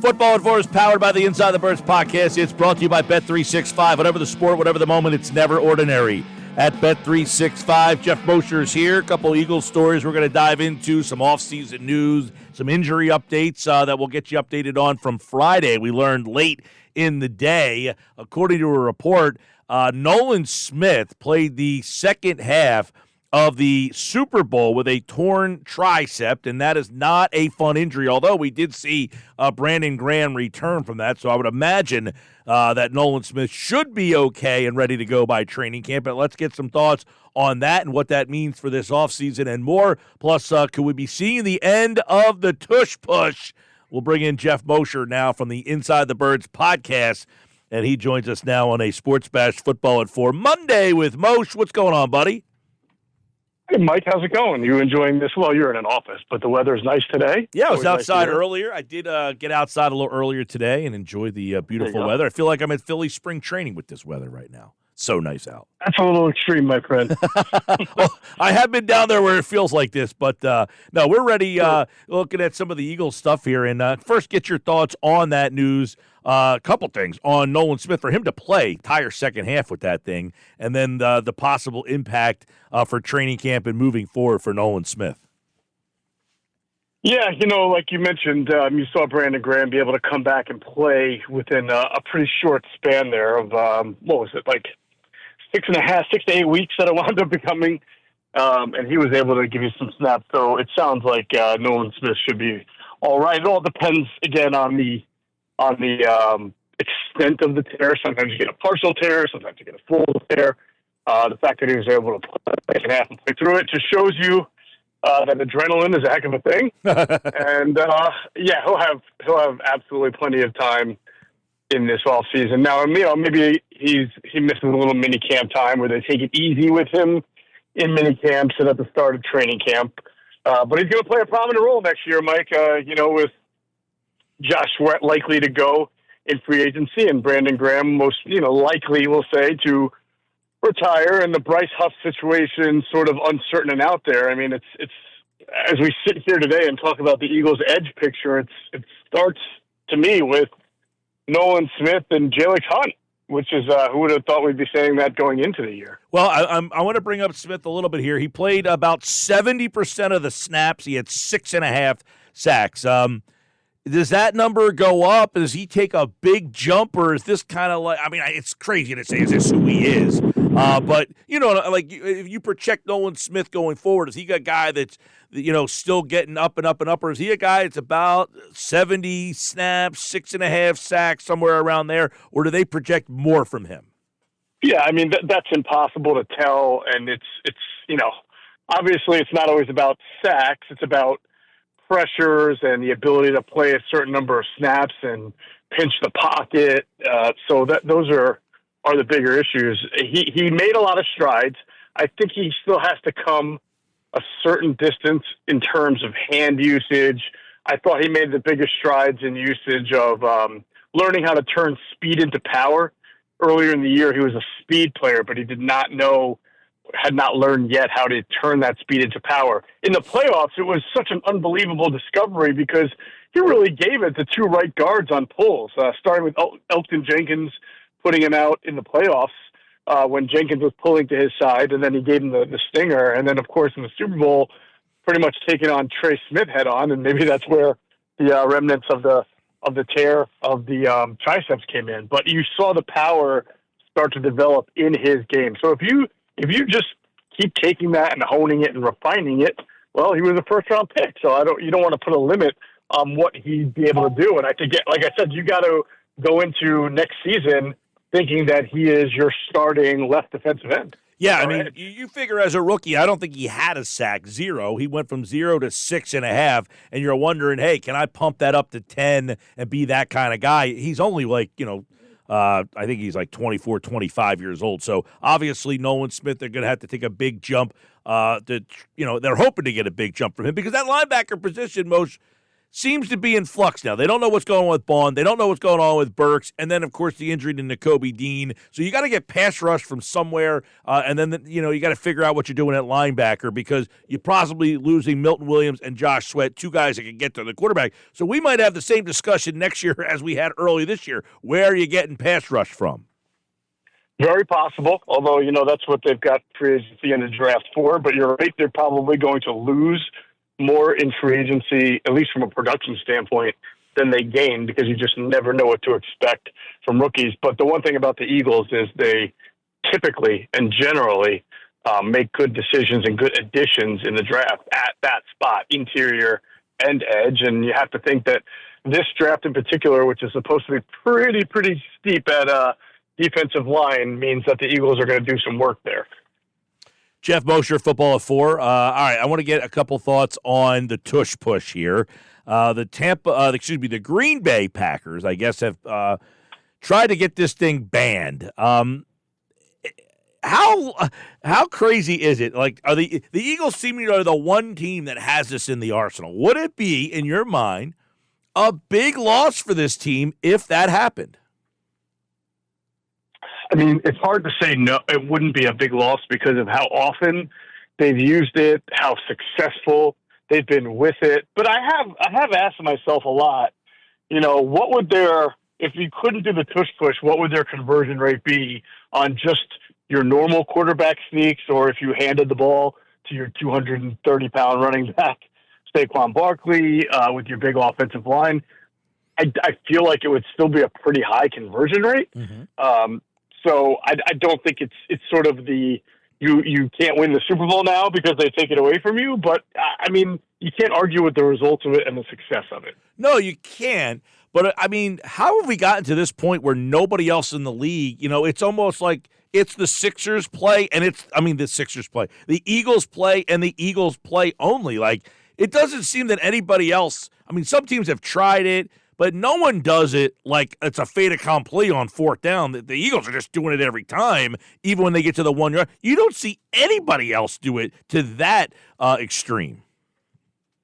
Football at 4 is powered by the Inside the Birds podcast. It's brought to you by Bet365. Whatever the sport, whatever the moment, it's never ordinary. At Bet365, Geoff Mosher is here. A couple Eagles stories we're going to dive into, some offseason news, some injury updates that we'll get you updated on from Friday. We learned late in the day, according to a report, Nolan Smith played the second half of the Super Bowl with a torn tricep, and that is not a fun injury, although we did see Brandon Graham return from that, so I would imagine that Nolan Smith should be okay and ready to go by training camp. But let's get some thoughts on that and what that means for this offseason and more. Plus, could we be seeing the end of the Tush push? We'll bring in Geoff Mosher now from the Inside the Birds podcast, and he joins us now on a Sports Bash Football at 4 Monday with Moshe. What's going on, buddy? Hey, Mike, how's it going? You enjoying this? Well, you're in an office, but the weather's nice today. Yeah, I was outside earlier. I did get outside a little earlier today and enjoy the beautiful weather. I feel like I'm at Philly spring training with this weather right now. So nice out. That's a little extreme, my friend. Well, I have been down there where it feels like this, but no, we're ready looking at some of the Eagles stuff here. And first, get your thoughts on that news. A couple things on Nolan Smith, for him to play entire second half with that thing, and then the possible impact for training camp and moving forward for Nolan Smith. Yeah, like you mentioned, you saw Brandon Graham be able to come back and play within a pretty short span there of, what was it, like 6 to 8 weeks that it wound up becoming, and he was able to give you some snaps. So it sounds like Nolan Smith should be all right. It all depends, again, on the extent of the tear. Sometimes you get a partial tear, sometimes you get a full tear. The fact that he was able to play the second half and play through it just shows you that adrenaline is a heck of a thing. And yeah, he'll have absolutely plenty of time in this off season. Now, maybe he misses a little mini camp time where they take it easy with him in mini camps and at the start of training camp. But he's going to play a prominent role next year, Mike. With Josh Sweat likely to go in free agency, and Brandon Graham most likely, we'll say, to retire, and the Bryce Huff situation sort of uncertain and out there. I mean, it's as we sit here today and talk about the Eagles' edge picture, it starts to me with Nolan Smith and Jalix Hunt, which is who would have thought we'd be saying that going into the year. Well, I want to bring up Smith a little bit here. He played about 70% of the snaps. He had 6.5 sacks. Does that number go up? Does he take a big jump, or is this kind of like, I mean, it's crazy to say is this who he is. But, if you project Nolan Smith going forward, is he a guy that's, still getting up and up and up, or is he a guy that's about 70 snaps, 6.5 sacks, somewhere around there, or do they project more from him? Yeah, I mean, that's impossible to tell, and it's obviously it's not always about sacks. It's about pressures and the ability to play a certain number of snaps and pinch the pocket. So those are the bigger issues. He made a lot of strides. I think he still has to come a certain distance in terms of hand usage. I thought he made the biggest strides in usage of learning how to turn speed into power. Earlier in the year, he was a speed player, but he had not learned yet how to turn that speed into power. In the playoffs, it was such an unbelievable discovery because he really gave it to two right guards on pulls, starting with Elton Jenkins, putting him out in the playoffs when Jenkins was pulling to his side, and then he gave him the stinger. And then, of course, in the Super Bowl, pretty much taking on Trey Smith head on, and maybe that's where the remnants of the tear of the triceps came in. But you saw the power start to develop in his game. So if you just keep taking that and honing it and refining it, well, he was a first-round pick. So you don't want to put a limit on what he'd be able to do. And I think, like I said, you got to go into next season thinking that he is your starting left defensive end. Yeah, I mean, you figure as a rookie, I don't think he had a sack, 0. He went from 0 to 6.5, and you're wondering, hey, can I pump that up to 10 and be that kind of guy? He's only like, I think he's like 24, 25 years old. So obviously Nolan Smith, they're going to have to take a big jump. They're hoping to get a big jump from him because that linebacker position, Moshe, seems to be in flux now. They don't know what's going on with Bond. They don't know what's going on with Burks. And then, of course, the injury to Nakobe Dean. So you got to get pass rush from somewhere. And then, you got to figure out what you're doing at linebacker because you're possibly losing Milton Williams and Josh Sweat, two guys that can get to the quarterback. So we might have the same discussion next year as we had early this year. Where are you getting pass rush from? Very possible, although, that's what they've got free agency and the draft for. But you're right, they're probably going to lose more in free agency, at least from a production standpoint, than they gain because you just never know what to expect from rookies. But the one thing about the Eagles is they typically and generally make good decisions and good additions in the draft at that spot, interior and edge. And you have to think that this draft in particular, which is supposed to be pretty steep at defensive line, means that the Eagles are going to do some work there. Geoff Mosher, Football at 4. All right, I want to get a couple thoughts on the tush push here. The Green Bay Packers, I guess, have tried to get this thing banned. How crazy is it? Like, are the Eagles seemingly are the one team that has this in the arsenal? Would it be, in your mind, a big loss for this team if that happened? I mean, it's hard to say no. It wouldn't be a big loss because of how often they've used it, how successful they've been with it. But I have asked myself a lot, what would if you couldn't do the tush push, what would their conversion rate be on just your normal quarterback sneaks, or if you handed the ball to your 230-pound running back, Saquon Barkley, with your big offensive line? I feel like it would still be a pretty high conversion rate. Mm-hmm. So I don't think it's sort of you can't win the Super Bowl now because they take it away from you. But, I mean, you can't argue with the results of it and the success of it. No, you can't. But, I mean, how have we gotten to this point where nobody else in the league, it's almost like it's the Sixers play and the Sixers play. The Eagles play and the Eagles play only. Like, it doesn't seem that anybody else – I mean, some teams have tried it. But no one does it like it's a fait accompli on fourth down. The Eagles are just doing it every time, even when they get to the 1 yard. You don't see anybody else do it to that extreme.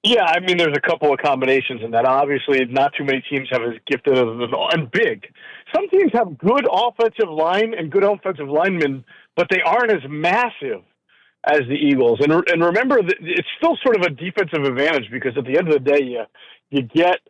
Yeah, I mean, there's a couple of combinations in that. Obviously, not too many teams have as gifted and big. Some teams have good offensive line and good offensive linemen, but they aren't as massive as the Eagles. And remember, it's still sort of a defensive advantage because at the end of the day, you get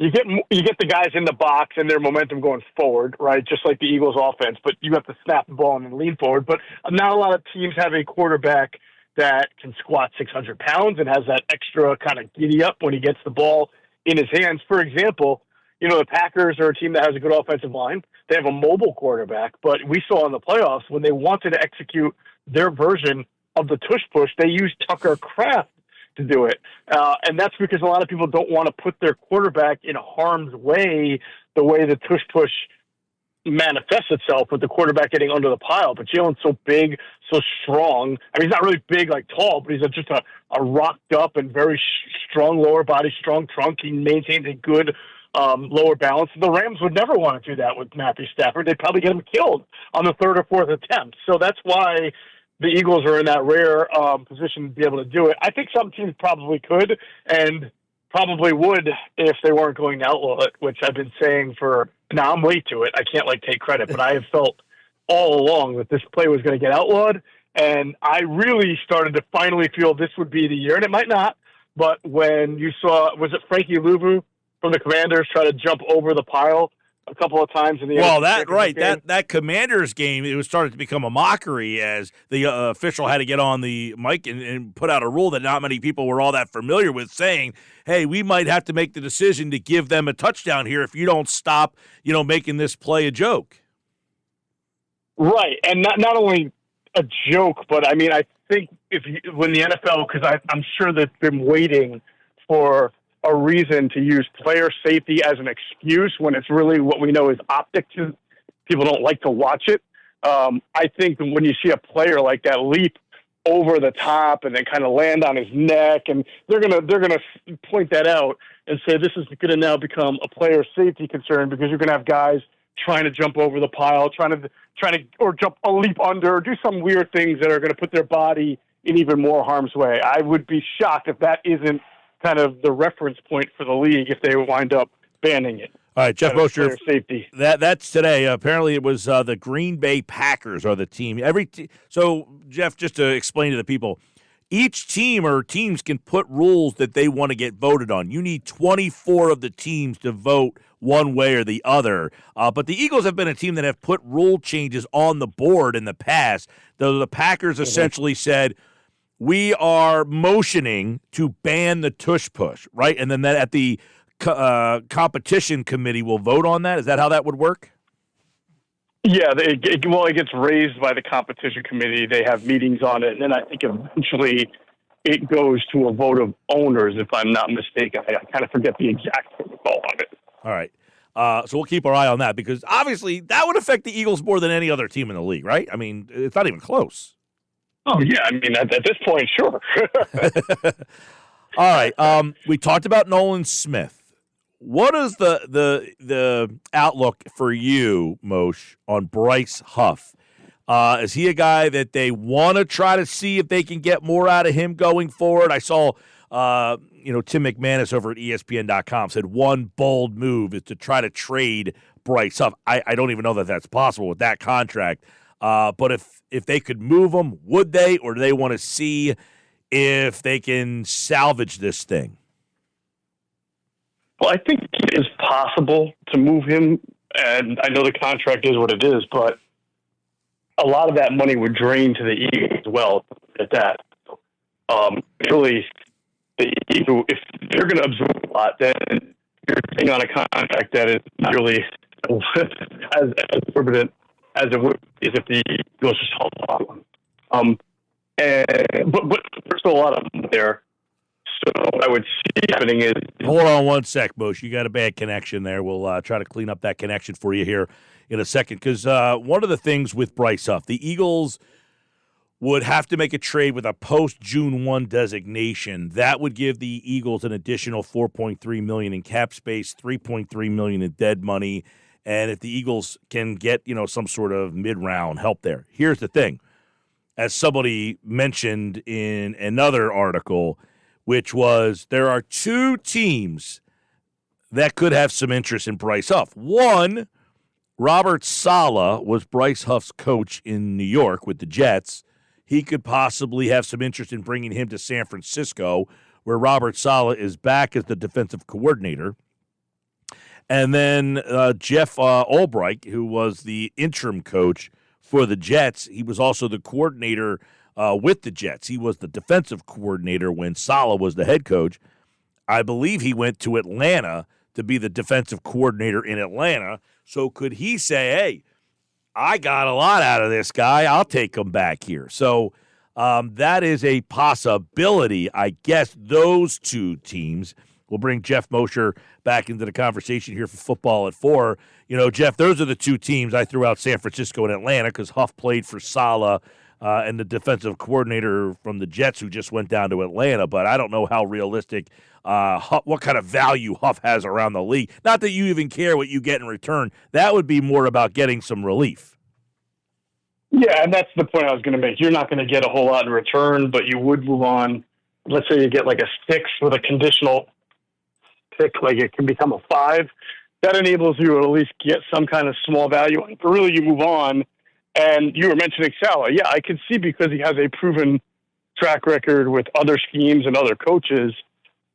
the guys in the box and their momentum going forward, right? Just like the Eagles offense, but you have to snap the ball and then lean forward. But not a lot of teams have a quarterback that can squat 600 pounds and has that extra kind of giddy up when he gets the ball in his hands. For example, the Packers are a team that has a good offensive line. They have a mobile quarterback, but we saw in the playoffs when they wanted to execute their version of the tush push, they used Tucker Kraft to do it. And that's because a lot of people don't want to put their quarterback in harm's way the way the tush push manifests itself with the quarterback getting under the pile. But Jalen's so big, so strong. I mean, he's not really big like tall, but he's just a rocked up and very strong lower body, strong trunk. He maintains a good lower balance. The Rams would never want to do that with Matthew Stafford. They'd probably get him killed on the third or fourth attempt. So that's why the Eagles are in that rare position to be able to do it. I think some teams probably could and probably would if they weren't going to outlaw it, which I've been saying now I'm late to it. I can't take credit, but I have felt all along that this play was going to get outlawed. And I really started to finally feel this would be the year, and it might not. But when you saw, was it Frankie Louvu from the Commanders try to jump over the pile a couple of times in the that Commanders game, it was started to become a mockery as the official had to get on the mic and put out a rule that not many people were all that familiar with, saying, hey, we might have to make the decision to give them a touchdown here if you don't stop, making this play a joke. Right, and not only a joke, but I mean, I think when the NFL, because I'm sure they've been waiting for a reason to use player safety as an excuse when it's really what we know is optics. People don't like to watch it. I think when you see a player like that leap over the top and then kind of land on his neck, and they're gonna point that out and say this is going to now become a player safety concern because you're going to have guys trying to jump over the pile, trying to or jump a leap under, or do some weird things that are going to put their body in even more harm's way. I would be shocked if that isn't kind of the reference point for the league if they wind up banning it. All right, Geoff Mosher, safety. That's today. Apparently, it was the Green Bay Packers are the team. So, Geoff, just to explain to the people, each team or teams can put rules that they want to get voted on. You need 24 of the teams to vote one way or the other. But the Eagles have been a team that have put rule changes on the board in the past. Though the Packers essentially said, we are motioning to ban the tush push, right? And then that at the competition committee will vote on that. Is that how that would work? Yeah, it gets raised by the competition committee. They have meetings on it, and then I think eventually it goes to a vote of owners, if I'm not mistaken. I kind of forget the exact protocol of it. All right. So we'll keep our eye on that because obviously that would affect the Eagles more than any other team in the league, right? I mean, it's not even close. Oh, yeah. I mean, at this point, sure. All right. We talked about Nolan Smith. What is the outlook for you, Moshe, on Bryce Huff? Is he a guy that they want to try to see if they can get more out of him going forward? I saw, Tim McManus over at ESPN.com said one bold move is to try to trade Bryce Huff. I don't even know that that's possible with that contract. But if they could move him, would they, or do they want to see if they can salvage this thing? Well, I think it is possible to move him, and I know the contract is what it is, but a lot of that money would drain to the Eagles as well at that. Really, the Eagles, if they're going to absorb a lot, then you're taking on a contract that is not really as exorbitant as it would is if the Eagles just hold on. But there's still a lot of them there. So what I would see happening is... Hold on one sec, Moshe. You got a bad connection there. We'll try to clean up that connection for you here in a second. Because one of the things with Bryce Huff, the Eagles would have to make a trade with a post-June 1 designation. That would give the Eagles an additional $4.3 million in cap space, $3.3 million in dead money. And if the Eagles can get, some sort of mid-round help there. Here's the thing. As somebody mentioned in another article, which was there are two teams that could have some interest in Bryce Huff. One, Robert Saleh was Bryce Huff's coach in New York with the Jets. He could possibly have some interest in bringing him to San Francisco, where Robert Saleh is back as the defensive coordinator. And then Jeff Albright, who was the interim coach for the Jets, he was also the coordinator with the Jets. He was the defensive coordinator when Saleh was the head coach. I believe he went to Atlanta to be the defensive coordinator in Atlanta. So could he say, hey, I got a lot out of this guy. I'll take him back here. So that is a possibility. I guess those two teams will bring Geoff Mosher back into the conversation here for Football at 4. Geoff, those are the two teams I threw out, San Francisco and Atlanta, because Huff played for Saleh and the defensive coordinator from the Jets who just went down to Atlanta. But I don't know how realistic, what kind of value Huff has around the league. Not that you even care what you get in return. That would be more about getting some relief. Yeah, and that's the point I was going to make. You're not going to get a whole lot in return, but you would move on. Let's say you get like a 6 with a conditional pick, like it can become a 5. That enables you to at least get some kind of small value. And really, you move on. And you were mentioning Saleh. Yeah, I can see because he has a proven track record with other schemes and other coaches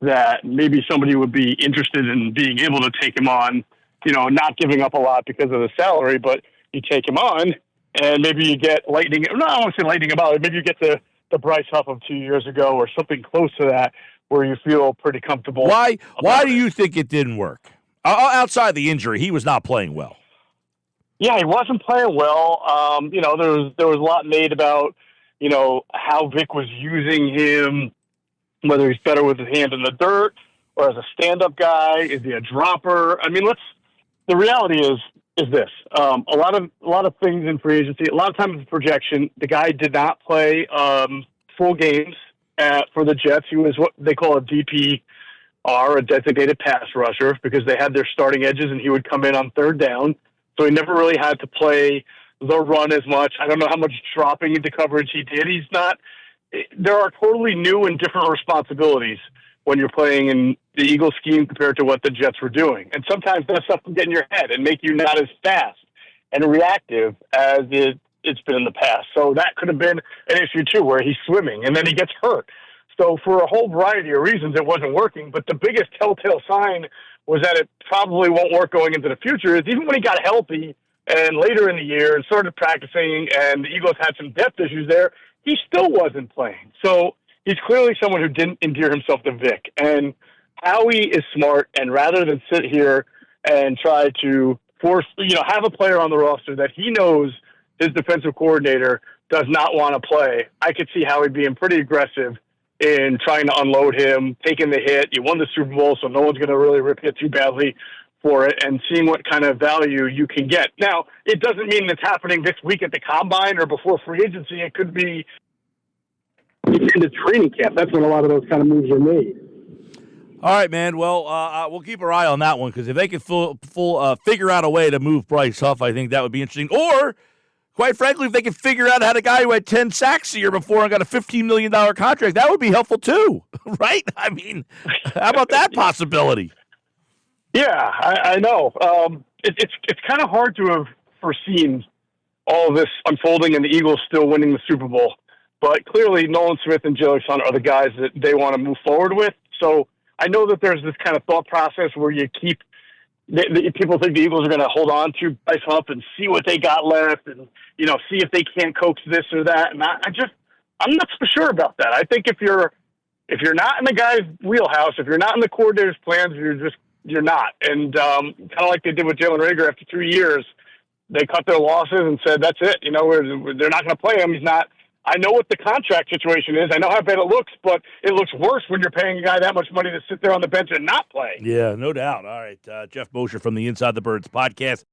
that maybe somebody would be interested in being able to take him on, not giving up a lot because of the salary, but you take him on and maybe you get lightning. No, I don't want to say lightning about it. Maybe you get the Bryce Huff of 2 years ago or something close to that where you feel pretty comfortable. Why do you think it didn't work? Outside the injury, he was not playing well. Yeah, he wasn't playing well. There was a lot made about, how Vic was using him, whether he's better with his hand in the dirt or as a stand-up guy. Is he a dropper? I mean, the reality is this. A lot of things in free agency, a lot of times it's projection. The guy did not play full games for the Jets. He was what they call a DPR, a designated pass rusher, because they had their starting edges and he would come in on third down. So he never really had to play the run as much. I don't know how much dropping into coverage he did. There are totally new and different responsibilities when you're playing in the Eagles scheme compared to what the Jets were doing. And sometimes that stuff can get in your head and make you not as fast and reactive as it's been in the past. So that could have been an issue too, where he's swimming and then he gets hurt. So for a whole variety of reasons, it wasn't working. But the biggest telltale sign was that it probably won't work going into the future is even when he got healthy and later in the year and started practicing and the Eagles had some depth issues there, he still wasn't playing. So he's clearly someone who didn't endear himself to Vic. And Howie is smart, and rather than sit here and try to force, have a player on the roster that he knows his defensive coordinator does not want to play, I could see Howie being pretty aggressive in trying to unload him, taking the hit. You won the Super Bowl, so no one's going to really rip you too badly for it, and seeing what kind of value you can get. Now, it doesn't mean it's happening this week at the Combine or before free agency. It could be in the training camp. That's when a lot of those kind of moves are made. All right, man. Well, we'll keep our eye on that one because if they can figure out a way to move Bryce Huff, I think that would be interesting. Or, quite frankly, if they can figure out how to guy who had 10 sacks a year before and got a $15 million contract, that would be helpful too, right? I mean, how about that possibility? Yeah, I know. It's kind of hard to have foreseen all of this unfolding and the Eagles still winning the Super Bowl. But clearly, Nolan Smith and Geoff are the guys that they want to move forward with. So I know that there's this kind of thought process where you keep people think the Eagles are going to hold on to Bryce Huff and see what they got left, and see if they can't coax this or that. And I'm not so sure about that. I think if you're not in the guy's wheelhouse, if you're not in the coordinator's plans, you're not. And kind of like they did with Jalen Reagor after 3 years, they cut their losses and said that's it. They're not going to play him. He's not. I know what the contract situation is. I know how bad it looks, but it looks worse when you're paying a guy that much money to sit there on the bench and not play. Yeah, no doubt. All right, Geoff Mosher from the Inside the Birds podcast.